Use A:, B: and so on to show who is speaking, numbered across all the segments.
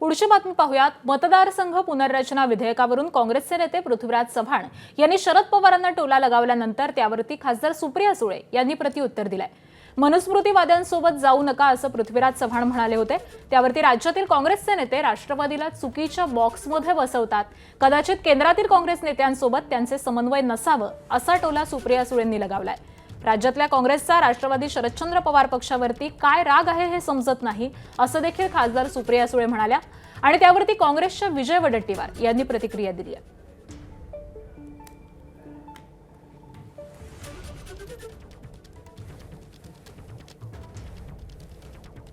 A: पुढची बातमी पाहूयात। मतदारसंघ पुनर्रचना विधेयकावरून काँग्रेसचे नेते पृथ्वीराज चव्हाण यांनी शरद पवारांना टोला लगावल्यानंतर त्यावरती खासदार सुप्रिया सुळे यांनी प्रत्युत्तर दिलंय। मनुस्मृतीवाद्यांसोबत जाऊ नका असं पृथ्वीराज चव्हाण म्हणाले होते। त्यावरती राज्यातील काँग्रेसचे नेते राष्ट्रवादीला चुकीच्या बॉक्समध्ये बसवतात, कदाचित केंद्रातील काँग्रेस नेत्यांसोबत त्यांचे समन्वय नसावं असा टोला सुप्रिया सुळेंनी लगावलाय। राज्यातल्या काँग्रेसचा राष्ट्रवादी शरदचंद्र पवार पक्षावरती काय राग आहे हे समजत नाही असं देखील खासदार सुप्रिया सुळे म्हणाल्या आणि त्यावरती काँग्रेसच्या विजय वडेट्टीवार यांनी प्रतिक्रिया दिली आहे।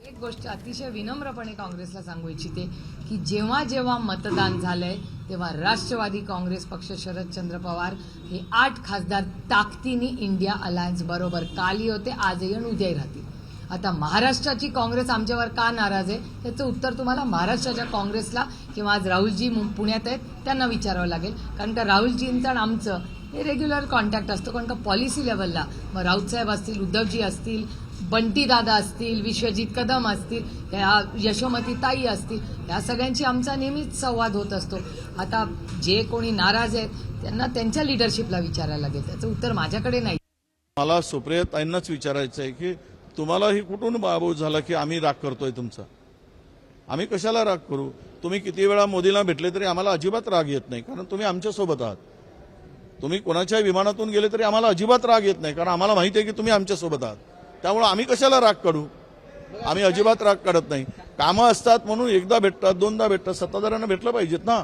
B: एक गोष्ट अतिशय विनम्रपणे काँग्रेसला सांगू इच्छिते की जेव्हा जेव्हा मतदान झालंय तेव्हा राष्ट्रवादी काँग्रेस पक्ष शरदचंद्र पवार हे 8 खासदार ताकदीने इंडिया अलायन्स बरोबर कालही होते, आजही आणि उद्याही राहतील। आता महाराष्ट्राची काँग्रेस आमच्यावर का नाराज आहे याचं उत्तर तुम्हाला महाराष्ट्राच्या काँग्रेसला किंवा आज राहुलजी पुण्यात आहेत त्यांना विचारावं लागेल, कारण का राहुलजींचं आणि आमचं हे रेग्युलर कॉन्टॅक्ट असतो। कारण का पॉलिसी लेवलला मग राऊतसाहेब असतील, उद्धवजी असतील, बंटी दादा असतील, विश्वजित कदम असतील, यशोमती ताई असतील, या सगळ्यांची आमचा नेहमीच संवाद होत असतो। आता जे कोणी नाराज आहेत त्यांना त्यांच्या लिडरशिपला विचारायला लागेल, त्याचं उत्तर माझ्याकडे नाही।
C: मला सुप्रिया ताईंनाच विचारायचं आहे की तुम्हाला ही कुठून बाबू झाला की आम्ही राग करतोय तुमचा? आम्ही कशाला राग करू? तुम्ही किती वेळा मोदीला भेटले तरी आम्हाला अजिबात राग येत नाही, कारण तुम्ही आमच्यासोबत आहात। तुम्ही कोणाच्याही विमानातून गेले तरी आम्हाला अजिबात राग येत नाही, कारण आम्हाला माहिती आहे की तुम्ही आमच्यासोबत आहात। त्यामुळे आम्ही कशाला राग काढू? आम्ही अजिबात राग काढत नाही। कामं असतात म्हणून एकदा भेटतात, दोनदा भेटतात, सत्ताधाऱ्यांना भेटलं पाहिजेत ना,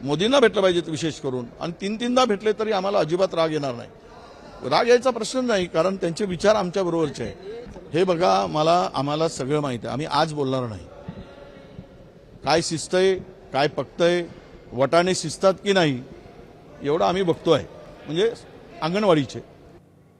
C: मोदींना भेटलं पाहिजेत विशेष करून, आणि 3-3दा भेटले तरी आम्हाला अजिबात राग येणार नाही। राग यायचा प्रश्न नाही, कारण त्यांचे विचार आमच्या बरोबरचे आहे। हे बघा, आम्हाला सगळं माहिती आहे, आम्ही आज बोलणार नाही। काय शिस्तय, काय पकतय, वटाने शिजतात की नाही एवढं आम्ही बघतोय, म्हणजे अंगणवाडीचे